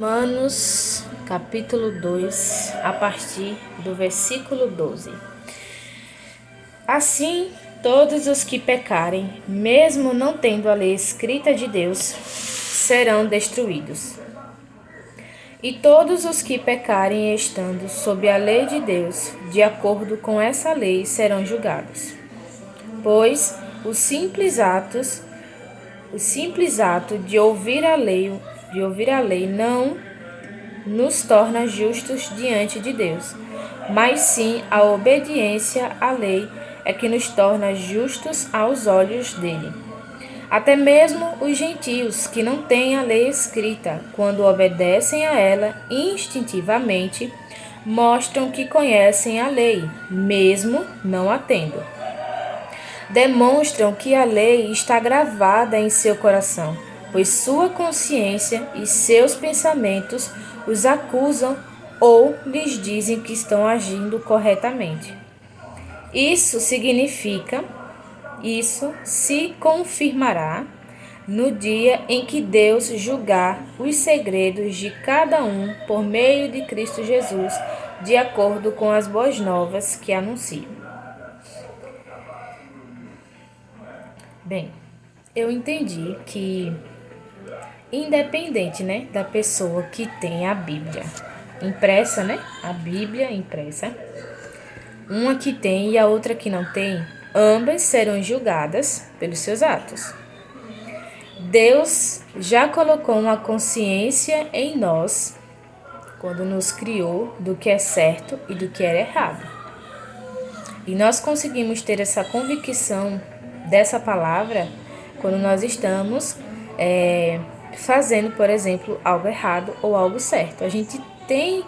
Romanos, capítulo 2, a partir do versículo 12. Assim, todos os que pecarem, mesmo não tendo a lei escrita de Deus, serão destruídos. E todos os que pecarem estando sob a lei de Deus, de acordo com essa lei, serão julgados. Pois o simples ato de ouvir a lei não nos torna justos diante de Deus, mas sim a obediência à lei é que nos torna justos aos olhos dele. Até mesmo os gentios que não têm a lei escrita, quando obedecem a ela instintivamente, mostram que conhecem a lei, mesmo não a tendo. Demonstram que a lei está gravada em seu coração, pois sua consciência e seus pensamentos os acusam ou lhes dizem que estão agindo corretamente. Isso se confirmará no dia em que Deus julgar os segredos de cada um por meio de Cristo Jesus, de acordo com as boas novas que anuncio. Bem, eu entendi que, independente, da pessoa que tem a Bíblia impressa, a Bíblia impressa, uma que tem e a outra que não tem, ambas serão julgadas pelos seus atos. Deus já colocou uma consciência em nós quando nos criou do que é certo e do que é errado. E nós conseguimos ter essa convicção dessa palavra quando nós estamos fazendo, por exemplo, algo errado ou algo certo. A gente tem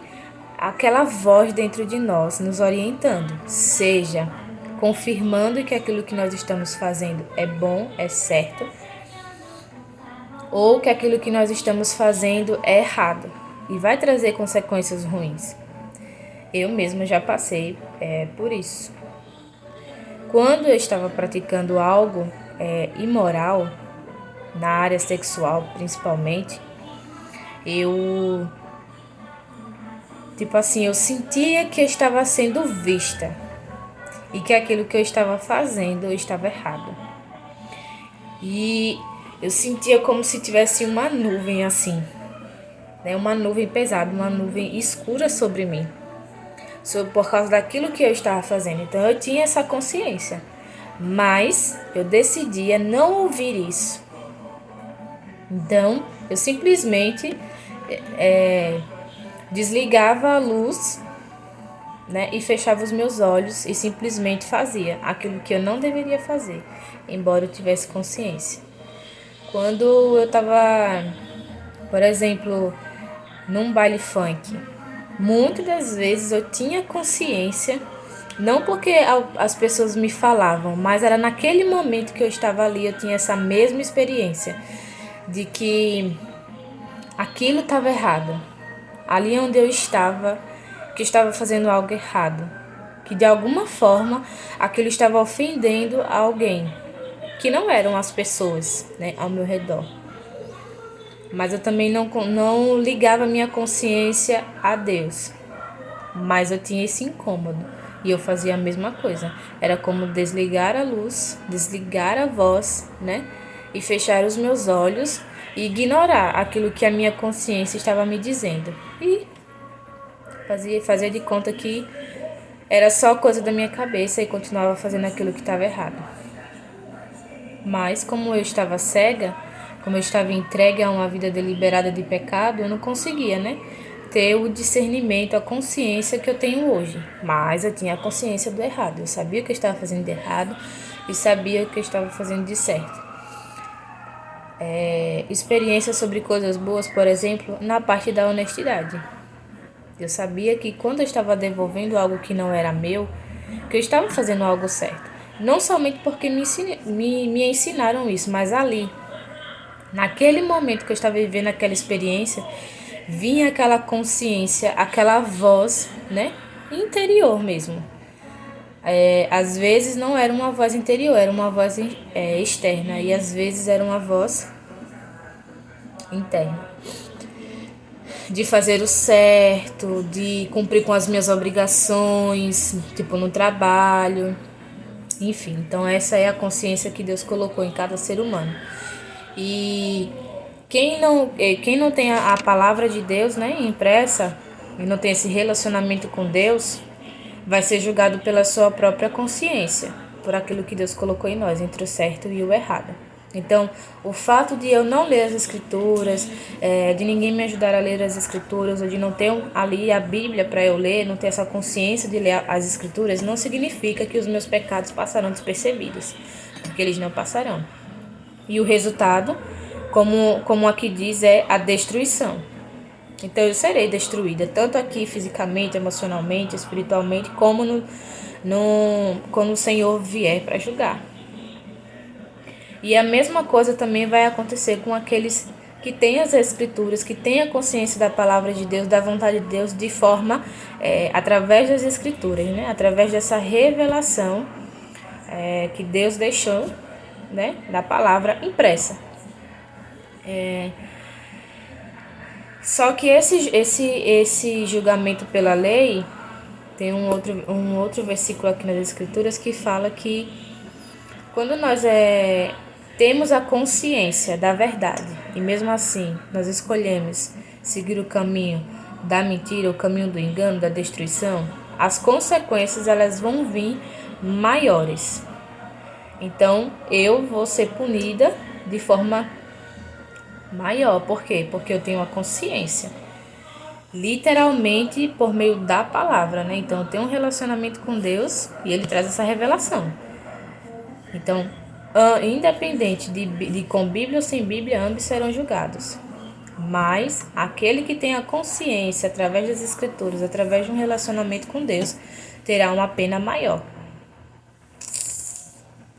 aquela voz dentro de nós nos orientando, seja confirmando que aquilo que nós estamos fazendo é bom, é certo, ou que aquilo que nós estamos fazendo é errado e vai trazer consequências ruins. Eu mesma já passei por isso. Quando eu estava praticando algo imoral, na área sexual principalmente, eu sentia que eu estava sendo vista e que aquilo que eu estava fazendo estava errado. E eu sentia como se tivesse uma nuvem assim, uma nuvem pesada, uma nuvem escura sobre mim, por causa daquilo que eu estava fazendo. Então eu tinha essa consciência, mas eu decidia não ouvir isso. Então eu simplesmente desligava a luz, e fechava os meus olhos e simplesmente fazia aquilo que eu não deveria fazer, embora eu tivesse consciência. Quando eu estava, por exemplo, num baile funk, muitas das vezes eu tinha consciência, não porque as pessoas me falavam, mas era naquele momento que eu estava ali, eu tinha essa mesma experiência de que aquilo estava errado. Ali onde eu estava, que estava fazendo algo errado, que de alguma forma aquilo estava ofendendo alguém, que não eram as pessoas ao meu redor. Mas eu também não ligava minha consciência a Deus, mas eu tinha esse incômodo e eu fazia a mesma coisa. Era como desligar a luz, desligar a voz, e fechar os meus olhos e ignorar aquilo que a minha consciência estava me dizendo. E fazia de conta que era só coisa da minha cabeça e continuava fazendo aquilo que estava errado. Mas como eu estava cega, como eu estava entregue a uma vida deliberada de pecado, eu não conseguia, ter o discernimento, a consciência que eu tenho hoje. Mas eu tinha a consciência do errado. Eu sabia o que eu estava fazendo de errado e sabia o que eu estava fazendo de certo. Experiência sobre coisas boas, por exemplo, na parte da honestidade. Eu sabia que quando eu estava devolvendo algo que não era meu, que eu estava fazendo algo certo. Não somente porque me ensinaram isso, mas ali, naquele momento que eu estava vivendo aquela experiência, vinha aquela consciência, aquela voz, interior mesmo. Às vezes não era uma voz interior, era uma voz externa, e às vezes era uma voz interna. de fazer o certo, de cumprir com as minhas obrigações, tipo no trabalho, enfim. Então essa é a consciência que Deus colocou em cada ser humano. E quem não tem a palavra de Deus, né, impressa, e não tem esse relacionamento com Deus, vai ser julgado pela sua própria consciência, por aquilo que Deus colocou em nós, entre o certo e o errado. Então, o fato de eu não ler as escrituras, de ninguém me ajudar a ler as escrituras, ou de não ter ali a Bíblia para eu ler, não ter essa consciência de ler as escrituras, não significa que os meus pecados passarão despercebidos, porque eles não passarão. E o resultado, como aqui diz, é a destruição. Então eu serei destruída, tanto aqui fisicamente, emocionalmente, espiritualmente, como quando o Senhor vier para julgar. E a mesma coisa também vai acontecer com aqueles que têm as escrituras, que têm a consciência da palavra de Deus, da vontade de Deus, de forma, através das escrituras, né? Através dessa revelação que Deus deixou, né? Da palavra impressa. Só que esse julgamento pela lei, tem um outro versículo aqui nas escrituras que fala que quando nós temos a consciência da verdade e mesmo assim nós escolhemos seguir o caminho da mentira, o caminho do engano, da destruição, as consequências elas vão vir maiores. Então eu vou ser punida de forma maior. Por quê? Porque eu tenho a consciência. Literalmente por meio da palavra, né? Então eu tenho um relacionamento com Deus e Ele traz essa revelação. Então, independente de com Bíblia ou sem Bíblia, ambos serão julgados. Mas aquele que tem a consciência através das Escrituras, através de um relacionamento com Deus, terá uma pena maior.